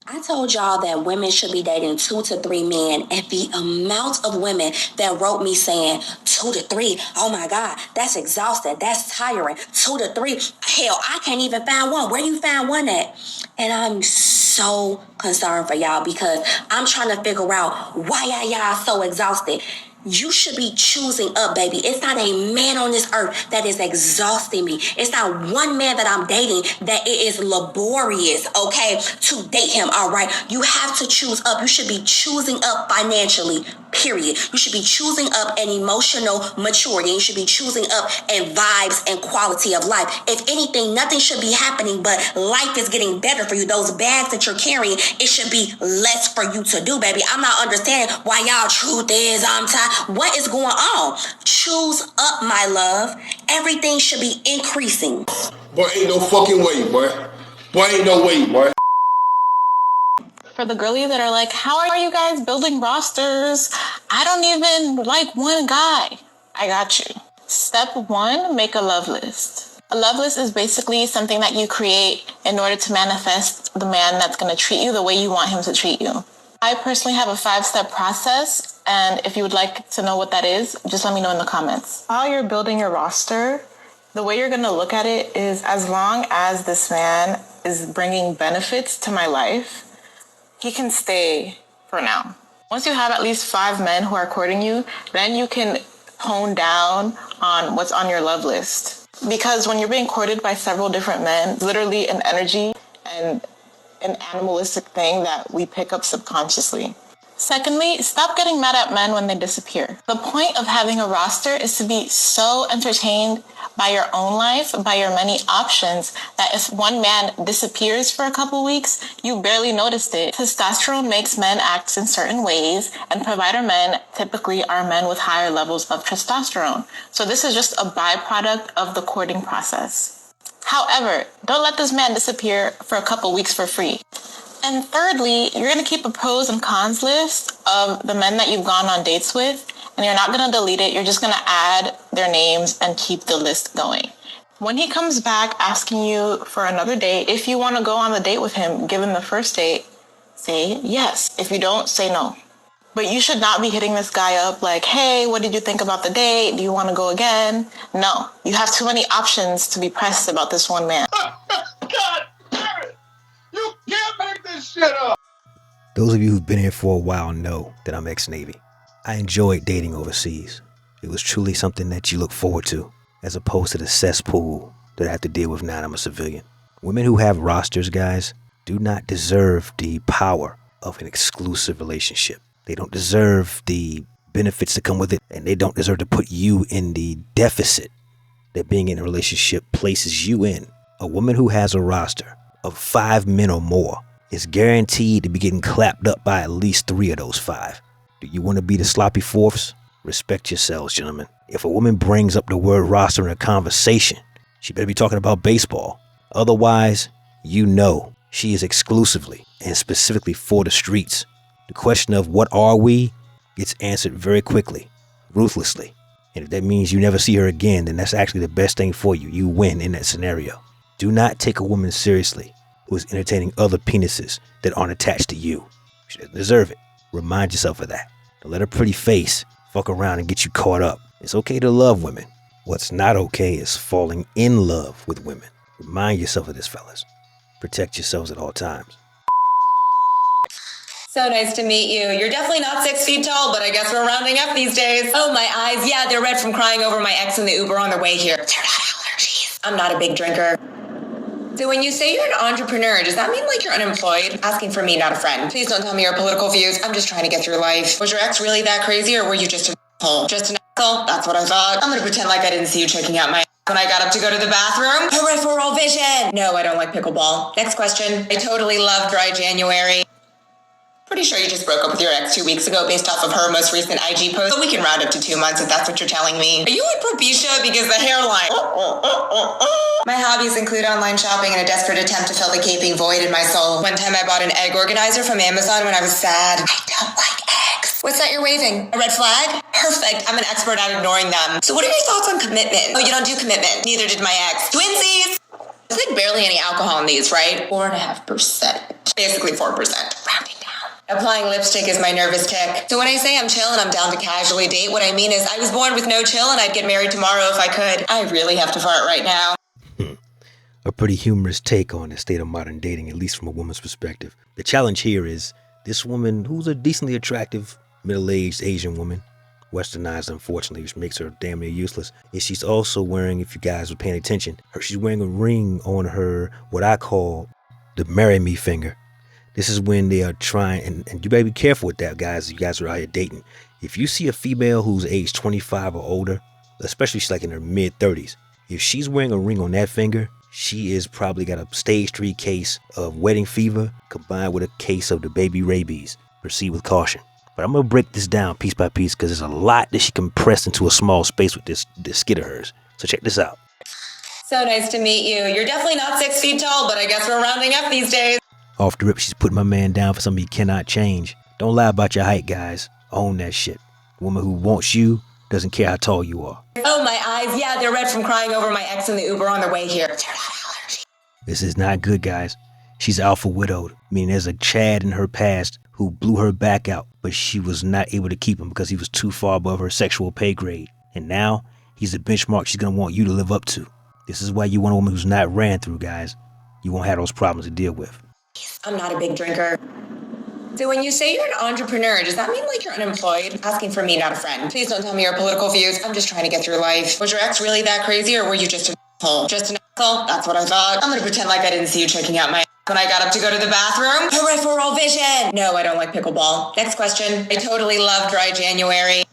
I told y'all that women should be dating 2 to 3 men, and the amount of women that wrote me saying 2 to 3, oh my God, that's exhausting, that's tiring, 2 to 3, hell, I can't even find one. Where you find one at? And I'm so concerned for y'all because I'm trying to figure out why y'all so exhausted. You should be choosing up, baby. It's not a man on this earth that is exhausting me. It's not one man that I'm dating that it is laborious, okay, to date him, all right? You have to choose up. You should be choosing up financially, period. You should be choosing up in emotional maturity. You should be choosing up in vibes and quality of life. If anything, nothing should be happening, but life is getting better for you. Those bags that you're carrying, it should be less for you to do, baby. I'm not understanding why y'all truth is I'm tired. What is going on? Choose up, my love. Everything should be increasing. Boy, ain't no fucking way, boy. Boy, ain't no way, boy. For the girlies that are like, how are you guys building rosters? I don't even like one guy. I got you. Step 1, make a love list. A love list is basically something that you create in order to manifest the man that's going to treat you the way you want him to treat you. I personally have a 5-step process, and if you would like to know what that is, just let me know in the comments. While you're building your roster, the way you're going to look at it is, as long as this man is bringing benefits to my life, he can stay for now. Once you have at least 5 men who are courting you, then you can hone down on what's on your love list. Because when you're being courted by several different men, it's literally an energy and an animalistic thing that we pick up subconsciously. Secondly, stop getting mad at men when they disappear. The point of having a roster is to be so entertained by your own life, by your many options, that if one man disappears for a couple weeks, you barely noticed it. Testosterone makes men act in certain ways, and provider men typically are men with higher levels of testosterone. So this is just a byproduct of the courting process. However, don't let this man disappear for a couple weeks for free. And thirdly, you're going to keep a pros and cons list of the men that you've gone on dates with, and you're not going to delete it. You're just going to add their names and keep the list going. When he comes back asking you for another date, if you want to go on the date with him, given the first date, say yes. If you don't, say no. But you should not be hitting this guy up like, hey, what did you think about the date? Do you want to go again? No, you have too many options to be pressed about this one man. God damn it! You can't make this shit up! Those of you who've been here for a while know that I'm ex-Navy. I enjoyed dating overseas. It was truly something that you look forward to, as opposed to the cesspool that I have to deal with now I'm a civilian. Women who have rosters, guys, do not deserve the power of an exclusive relationship. They don't deserve the benefits that come with it, and they don't deserve to put you in the deficit that being in a relationship places you in. A woman who has a roster of 5 men or more is guaranteed to be getting clapped up by at least 3 of those 5. Do you want to be the sloppy fourths? Respect yourselves, gentlemen. If a woman brings up the word roster in a conversation, she better be talking about baseball. Otherwise, you know she is exclusively and specifically for the streets. The question of what are we gets answered very quickly, ruthlessly. And if that means you never see her again, then that's actually the best thing for you. You win in that scenario. Do not take a woman seriously who is entertaining other penises that aren't attached to you. She doesn't deserve it. Remind yourself of that. Don't let her pretty face fuck around and get you caught up. It's okay to love women. What's not okay is falling in love with women. Remind yourself of this, fellas. Protect yourselves at all times. So nice to meet you. You're definitely not 6 feet tall, but I guess we're rounding up these days. Oh, my eyes. Yeah, they're red from crying over my ex in the Uber on their way here. They're not allergies. I'm not a big drinker. So when you say you're an entrepreneur, does that mean like you're unemployed? Asking for me, not a friend. Please don't tell me your political views. I'm just trying to get through life. Was your ex really that crazy, or were you just an asshole? Just an asshole? That's what I thought. I'm gonna pretend like I didn't see you checking out my ass when I got up to go to the bathroom. Peripheral vision. No, I don't like pickleball. Next question. I totally love dry January. Pretty sure you just broke up with your ex 2 weeks ago based off of her most recent IG post, but we can round up to 2 months if that's what you're telling me. Are you in propecia? Because the hairline. My hobbies include online shopping and a desperate attempt to fill the gaping void in my soul. One time I bought an egg organizer from Amazon when I was sad. I don't like eggs. What's that you're waving? A red flag? Perfect. I'm an expert at ignoring them. So what are your thoughts on commitment? Oh, you don't do commitment. Neither did my ex. Twinsies! There's like barely any alcohol in these, right? 4.5%. Basically 4%. Rounding down. Applying lipstick is my nervous tick. So when I say I'm chill and I'm down to casually date, what I mean is I was born with no chill and I'd get married tomorrow if I could. I really have to fart right now. A pretty humorous take on the state of modern dating, at least from a woman's perspective. The challenge here is this woman, who's a decently attractive, middle-aged Asian woman, westernized unfortunately, which makes her damn near useless, is she's also wearing, if you guys were paying attention, she's wearing a ring on her, what I call the marry me finger. This is when they are trying, and you better be careful with that, guys. You guys are out here dating. If you see a female who's age 25 or older, especially she's like in her mid-30s, if she's wearing a ring on that finger, she is probably got a stage 3 case of wedding fever combined with a case of the baby rabies. Proceed with caution. But I'm going to break this down piece by piece because there's a lot that she compressed into a small space with this skit of hers. So check this out. So nice to meet you. You're definitely not 6 feet tall, but I guess we're rounding up these days. Off the rip, she's putting my man down for something he cannot change. Don't lie about your height, guys. Own that shit. A woman who wants you doesn't care how tall you are. Oh, my eyes. Yeah, they're red from crying over my ex in the Uber on the way here. They're not allergy. This is not good, guys. She's alpha widowed, meaning there's a Chad in her past who blew her back out, but she was not able to keep him because he was too far above her sexual pay grade. And now, he's a benchmark she's going to want you to live up to. This is why you want a woman who's not ran through, guys. You won't have those problems to deal with. I'm not a big drinker. So when you say you're an entrepreneur, does that mean like you're unemployed? Asking for me, not a friend. Please don't tell me your political views. I'm just trying to get through life. Was your ex really that crazy, or were you just an asshole? Just an asshole? That's what I thought. I'm gonna pretend like I didn't see you checking out my ass when I got up to go to the bathroom. Peripheral vision! No, I don't like pickleball. Next question. I totally love dry January.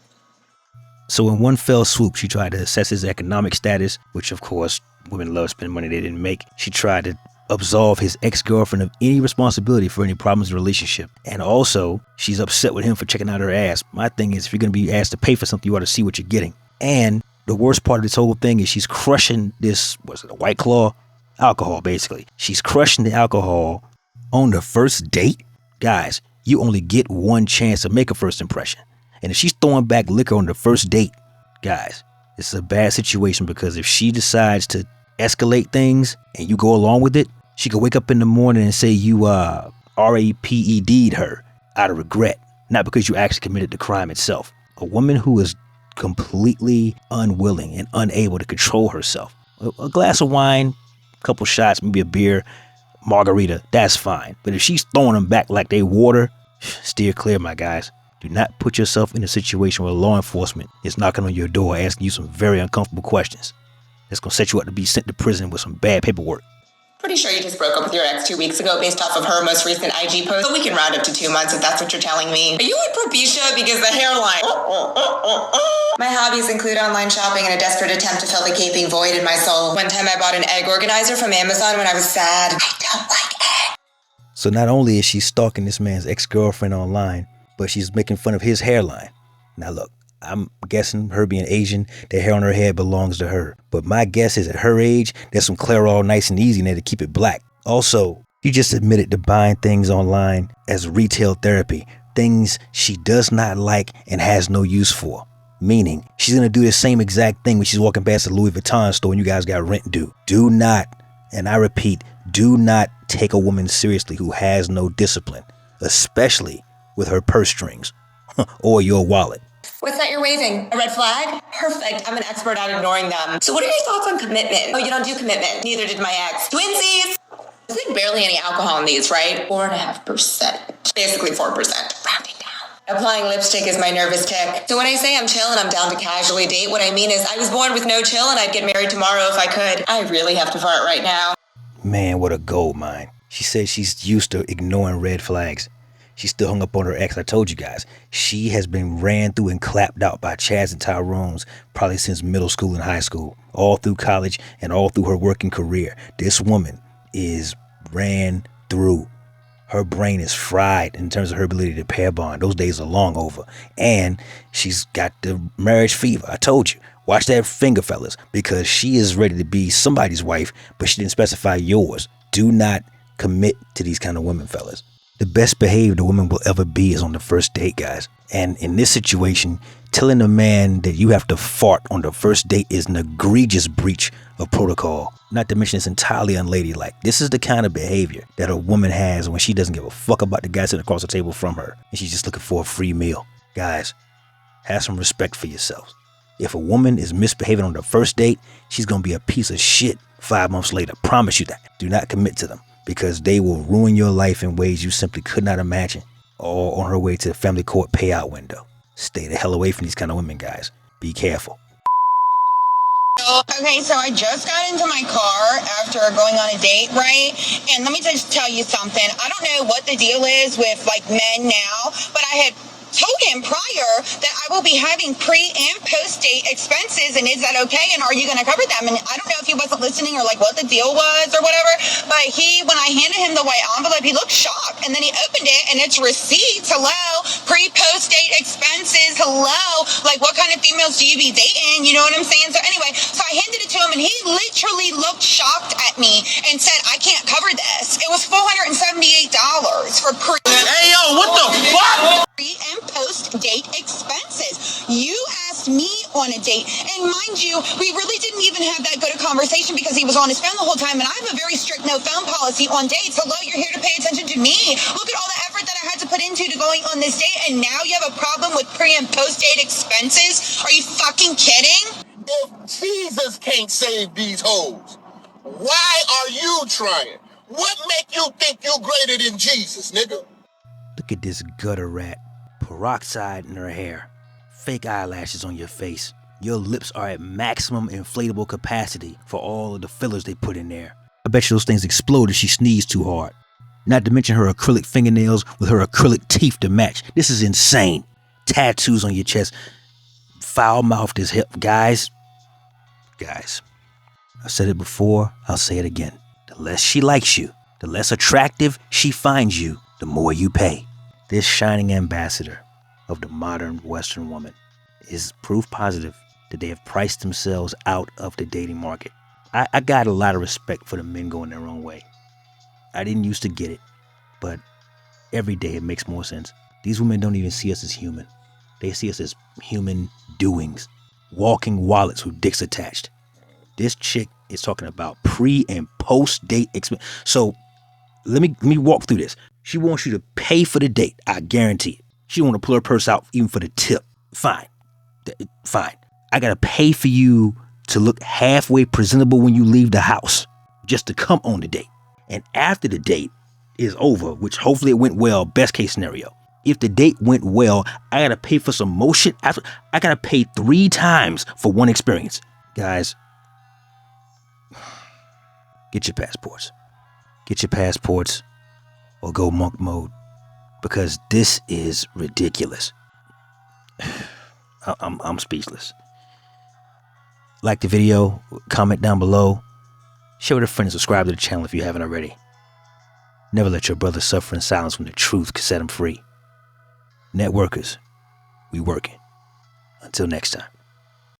So in one fell swoop, she tried to assess his economic status, which of course, women love spending money they didn't make. She tried to absolve his ex-girlfriend of any responsibility for any problems in the relationship. And also, she's upset with him for checking out her ass. My thing is, if you're going to be asked to pay for something, you ought to see what you're getting. And the worst part of this whole thing is she's crushing this, what's it, a White Claw? Alcohol, basically. She's crushing the alcohol on the first date. Guys, you only get one chance to make a first impression. And if she's throwing back liquor on the first date, guys, this is a bad situation, because if she decides to escalate things and you go along with it, she could wake up in the morning and say you raped'd her out of regret, not because you actually committed the crime itself. A woman who is completely unwilling and unable to control herself. A glass of wine, a couple shots, maybe a beer, margarita, that's fine. But if she's throwing them back like they water, steer clear, my guys. Do not put yourself in a situation where law enforcement is knocking on your door asking you some very uncomfortable questions. It's going to set you up to be sent to prison with some bad paperwork. Pretty sure you just broke up with your ex 2 weeks ago based off of her most recent IG post, but we can round up to 2 months if that's what you're telling me. Are you in propecia? Because the hairline. My hobbies include online shopping and a desperate attempt to fill the gaping void in my soul. One time I bought an egg organizer from Amazon when I was sad. I don't like eggs. So not only is she stalking this man's ex-girlfriend online, but she's making fun of his hairline. Now look, I'm guessing, her being Asian, the hair on her head belongs to her. But my guess is at her age, there's some Clairol nice and easy in there to keep it black. Also, she just admitted to buying things online as retail therapy. Things she does not like and has no use for. Meaning, she's going to do the same exact thing when she's walking past the Louis Vuitton store and you guys got rent due. Do not, and I repeat, do not take a woman seriously who has no discipline. Especially with her purse strings or your wallet. What's that you're waving? A red flag? Perfect. I'm an expert at ignoring them. So what are your thoughts on commitment? Oh, you don't do commitment. Neither did my ex. Twinsies! There's like barely any alcohol in these, right? 4.5%. Basically 4%. Rounding down. Applying lipstick is my nervous tick. So when I say I'm chill and I'm down to casually date, what I mean is I was born with no chill and I'd get married tomorrow if I could. I really have to fart right now. Man, what a gold mine. She says she's used to ignoring red flags. She's still hung up on her ex. I told you guys, she has been ran through and clapped out by Chads and Tyrones probably since middle school and high school, all through college and all through her working career. This woman is ran through. Her brain is fried in terms of her ability to pair bond. Those days are long over. And she's got the marriage fever. I told you. Watch that finger, fellas, because she is ready to be somebody's wife, but she didn't specify yours. Do not commit to these kind of women, fellas. The best behaved a woman will ever be is on the first date, guys. And in this situation, telling a man that you have to fart on the first date is an egregious breach of protocol. Not to mention it's entirely unladylike. This is the kind of behavior that a woman has when she doesn't give a fuck about the guy sitting across the table from her and she's just looking for a free meal. Guys, have some respect for yourselves. If a woman is misbehaving on the first date, she's going to be a piece of shit 5 months later. Promise you that. Do not commit to them, because they will ruin your life in ways you simply could not imagine. All on her way to the family court payout window. Stay the hell away from these kind of women, guys. Be careful. Okay, so I just got into my car after going on a date, right? And let me just tell you something. I don't know what the deal is with, like, men now, but I had told him prior that I will be having pre- and post-date expenses, and is that okay? And are you going to cover them? And I don't know if he wasn't listening or, like, what the deal was or whatever, but when I handed him the white envelope, he looked shocked, and then he opened it, and it's receipts. Hello? Pre-post-date expenses. Hello? Like, what kind of females do you be dating? You know what I'm saying? So anyway, so I handed it to him, and he literally looked shocked at me and said, I can't cover this. It was $478 for pre- Hey, yo, what the fuck? Pre- and post-date expenses. You asked me on a date, and mind you, we really didn't even have that good a conversation because he was on his phone the whole time, and I have a very strict no phone policy on dates. Hello, you're here to pay attention to me. Look at all the effort that I had to put into going on this date, and now you have a problem with pre- and post-date expenses? Are you fucking kidding? If Jesus can't save these hoes, why are you trying? What make you think you're greater than Jesus, nigga? Look at this gutter rat. Peroxide in her hair. Fake eyelashes on your face. Your lips are at maximum inflatable capacity for all of the fillers they put in there. I bet you those things explode if she sneezed too hard. Not to mention her acrylic fingernails with her acrylic teeth to match. This is insane. Tattoos on your chest. Foul-mouthed as hell. Guys, I've said it before, I'll say it again. The less she likes you, the less attractive she finds you, the more you pay. This shining ambassador of the modern Western woman is proof positive that they have priced themselves out of the dating market. I got a lot of respect for the men going their own way. I didn't used to get it, but every day it makes more sense. These women don't even see us as human. They see us as human doings, walking wallets with dicks attached. This chick is talking about pre- and post-date expense. So let me walk through this. She wants you to pay for the date. I guarantee it. She want to pull her purse out even for the tip. Fine. I got to pay for you to look halfway presentable when you leave the house just to come on the date. And after the date is over, which hopefully it went well, best case scenario. If the date went well, I got to pay for some more shit. I got to pay 3 times for one experience. Guys, get your passports. Get your passports or go monk mode, because this is ridiculous. I'm speechless. Like the video, comment down below, share with a friend and subscribe to the channel if you haven't already. Never let your brother suffer in silence when the truth can set him free. Networkers, we working. Until next time.